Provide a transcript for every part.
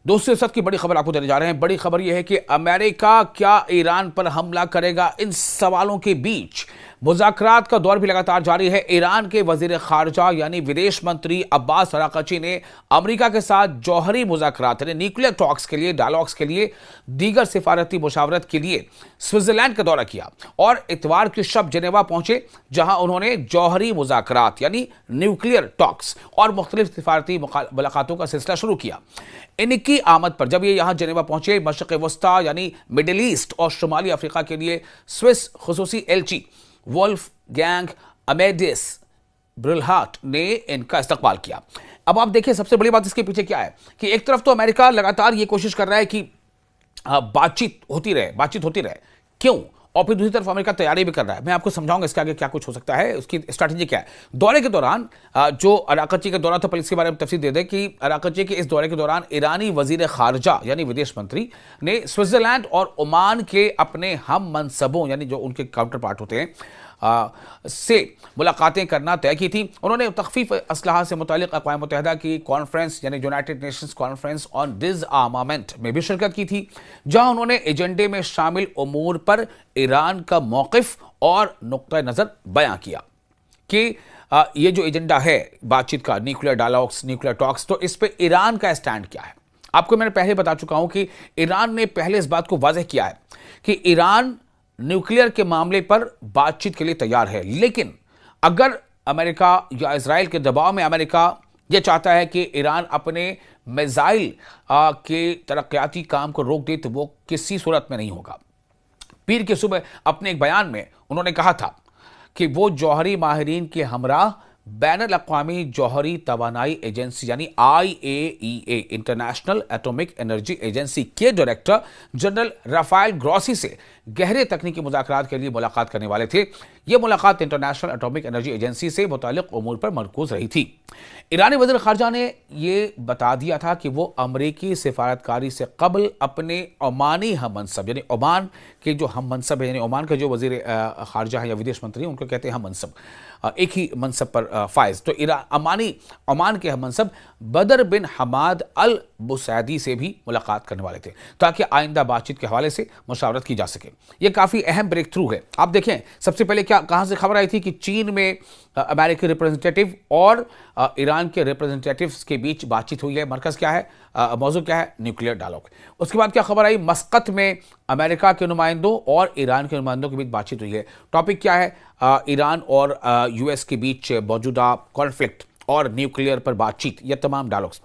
दोस्तों, इस वक्त की बड़ी खबर आपको देने जा रहे हैं। बड़ी खबर यह है कि अमेरिका क्या ईरान पर हमला करेगा। इन सवालों के बीच मुज़ाकरात का दौर भी लगातार जारी है। ईरान के वजीर खारजा यानी विदेश मंत्री अब्बास अराक़ची ने अमेरिका के साथ जौहरी मुज़ाकरात यानी न्यूक्लियर टॉक्स के लिए, डायलॉग्स के लिए, दीगर सिफारती मुशावरत के लिए स्विट्जरलैंड का दौरा किया और इतवार की शब जेनेवा पहुंचे, जहां उन्होंने जौहरी मुज़ाकरात यानी न्यूक्लियर टॉक्स और मुख्तलिफ सिफारती मुलाकातों का सिलसिला शुरू किया। इनकी आमद पर जब ये यहां जेनेवा पहुंचे, मशरिक़ वस्ता यानी मिडिल ईस्ट और शुमाली अफ्रीका के लिए स्विस खुसूसी एलची वोल्फगैंग अमेडेस ब्रिलहार्ट ने इनका इस्तकबाल किया। अब आप देखिए, सबसे बड़ी बात इसके पीछे क्या है कि एक तरफ तो अमेरिका लगातार ये कोशिश कर रहा है कि बातचीत होती रहे। क्यों? और फिर दूसरी तरफ अमेरिका तैयारी भी कर रहा है। मैं आपको समझाऊंगा इसके आगे क्या कुछ हो सकता है, उसकी स्ट्रैटेजी क्या है। दौरे के दौरान जो अराक़ची का दौरा था, पहले इसके बारे में तफसील दे दें कि अराक़ची के इस दौरे के दौरान ईरानी वजीर खारजा यानी विदेश मंत्री ने स्विट्जरलैंड और ओमान के अपने हम मनसबों यानी जो उनके काउंटर पार्ट होते हैं से मुलाकातें करना तय की थी। उन्होंने तख़फ़ीफ़ असलहा से मुतालिक अक़वाम मुत्तहिदा की कॉन्फ्रेंस यानी यूनाइटेड नेशंस कॉन्फ्रेंस ऑन डिसआर्मामेंट में भी शिरकत की थी, जहां उन्होंने एजेंडे में शामिल उमूर पर ईरान का मौक़िफ़ और नुक्ता नज़र बयां किया कि ये जो एजेंडा है बातचीत का, न्यूक्लियर डायलॉग्स, न्यूक्लियर टॉक्स, तो इस पर ईरान का स्टैंड क्या है। आपको मैंने पहले बता चुका हूं कि ईरान ने पहले इस बात को वाज़ेह किया है कि ईरान न्यूक्लियर के मामले पर बातचीत के लिए तैयार है, लेकिन अगर अमेरिका या इजराइल के दबाव में अमेरिका यह चाहता है कि ईरान अपने मिसाइल के तरक्याती काम को रोक दे, तो वो किसी सूरत में नहीं होगा। पीर की सुबह अपने एक बयान में उन्होंने कहा था कि वो जौहरी माहिरीन के हमरा बैनुल अक़वामी जौहरी तवानाई एजेंसी यानी IAEA international atomic energy agency के डायरेक्टर जनरल राफेल ग्रॉसी से गहरे तकनीकी मुज़ाकरात के लिए मुलाकात करने वाले थे। यह मुलाकात इंटरनेशनल एटॉमिक एनर्जी एजेंसी से मुतालिक उमूर पर मरकूज रही थी। ईरानी वज़ीर ख़ारजा ने यह बता दिया था कि वो अमरीकी सिफारतकारी से कबल अपने ओमानी हम मनसब यानी ओमान के जो हम मनसब है, यानी ओमान के जो वज़ीर ख़ारजा है या विदेश मंत्री उनको कहते हैं हम मनसब, एक ही मनसब पर फायज, तो ओमान के हम मनसब बदर बिन हमाद अल बुसैदी से भी मुलाकात करने वाले थे, ताकि आइंदा बातचीत के हवाले से मुशावरत की जा सके। यह काफ़ी अहम ब्रेक थ्रू है। आप देखें, सबसे पहले कहाँ से खबर आई थी कि चीन में अमेरिकी रिप्रेजेंटेटिव और ईरान के रिप्रेजेंटेटिव्स के बीच बातचीत हुई है। मरकज़ क्या है, मौजू क्या है? Nuclear dialogue. उसके बाद क्या खबर आई? मस्कत में अमेरिका के नुमाइंदों और ईरान के नुमाइंदों के बीच बातचीत हुई है। टॉपिक क्या है? ईरान और US के बीच मौजूदा कॉन्फ्लिक्ट और न्यूक्लियर पर बातचीत, यह तमाम डायलॉग्स।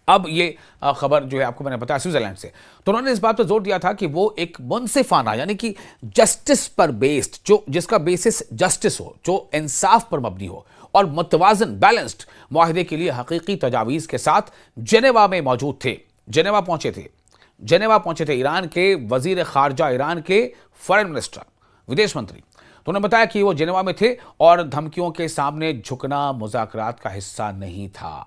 अब ये खबर जो है आपको मैंने बताया स्विट्जरलैंड से, तो उन्होंने इस बात पर जोर दिया था कि वो एक मुनसिफाना यानी कि जस्टिस पर बेस्ड, जो जिसका बेसिस जस्टिस हो, जो इंसाफ पर मबनी हो और मुतवाज़न बैलेंस्ड मुआहदे के लिए हकीकी तजावीज़ के साथ जेनेवा में मौजूद थे। जेनेवा पहुंचे थे ईरान के वजीर खारजा, ईरान के फॉरेन मिनिस्टर, विदेश मंत्री। तो उन्होंने बताया कि वो जेनेवा में थे और धमकियों के सामने झुकना मुज़ाकरात का हिस्सा नहीं था।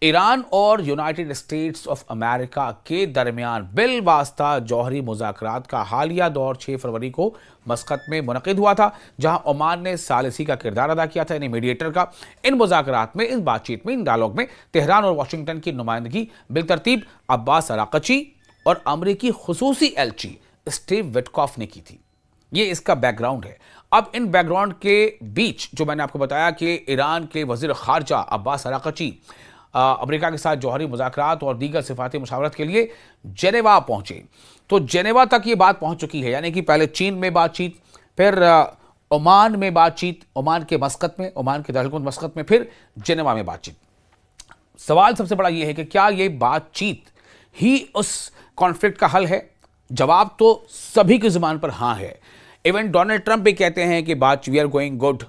ईरान और यूनाइटेड स्टेट्स ऑफ अमेरिका के दरमियान बिलवास्ता जौहरी मुज़ाकरात का हालिया दौर 6 फरवरी को मस्कत में मुनक़िद हुआ था, जहां ओमान ने सालिसी का किरदार अदा किया था, यानी मीडिएटर का। इन मुज़ाकरात में, इन बातचीत में, इन डायलॉग में तेहरान और वाशिंगटन की नुमाइंदगी बिलतरतीब अब्बास अराक़ची और अमरीकी खुसूसी एलची स्टीव विटकॉफ ने की थी। ये इसका बैकग्राउंड है। अब इन बैकग्राउंड के बीच जो मैंने आपको बताया कि ईरान के वज़ीर ख़ारजा अब्बास अराक़ची अमेरिका के साथ जौहरी मुज़ाकरात और दीगर सिफारती मुशावरत के लिए जेनेवा पहुंचे, तो जेनेवा तक ये बात पहुंच चुकी है, यानी कि पहले चीन में बातचीत, फिर ओमान में बातचीत, ओमान के दारकूमत मस्कत में, फिर जेनेवा में बातचीत। सवाल सबसे बड़ा ये है कि क्या ये बातचीत ही उस कॉन्फ्लिक्ट का हल है? जवाब तो सभी की ज़ुबान पर हाँ है। इवन डोनाल्ड ट्रंप भी कहते हैं कि वी आर गोइंग गुड,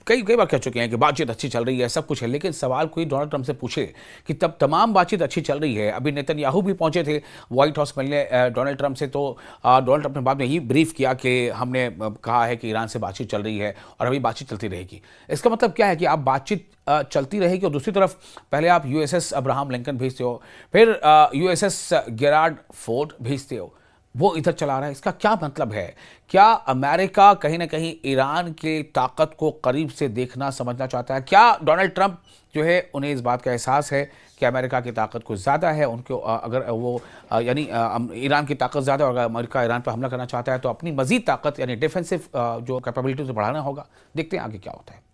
कई बार कह चुके हैं कि बातचीत अच्छी चल रही है, सब कुछ है। लेकिन सवाल कोई डोनाल्ड ट्रंप से पूछे कि तब तमाम बातचीत अच्छी चल रही है। अभी नेतन्याहू भी पहुंचे थे व्हाइट हाउस मिलने डोनाल्ड ट्रंप से, तो डोनाल्ड ट्रंप ने बाद में ये ब्रीफ किया कि हमने कहा है कि ईरान से बातचीत चल रही है और अभी बातचीत चलती रहेगी। इसका मतलब क्या है कि आप बातचीत चलती रहेगी और दूसरी तरफ पहले आप USS अब्राहम लिंकन भेजते हो, फिर USS गेरार्ड फोर्ड भेजते हो, वो इधर चला रहा है। इसका क्या मतलब है? क्या अमेरिका कहीं ना कहीं ईरान की ताकत को करीब से देखना समझना चाहता है? क्या डोनाल्ड ट्रंप जो है उन्हें इस बात का एहसास है कि अमेरिका की ताकत कुछ ज़्यादा है उनको, अगर वो यानी ईरान की ताकत ज़्यादा है और अगर अमेरिका ईरान पर हमला करना चाहता है तो अपनी मजीद ताकत यानी डिफेंसिव जो कैपेबिलिटी उसे बढ़ाना होगा। देखते हैं आगे क्या होता है।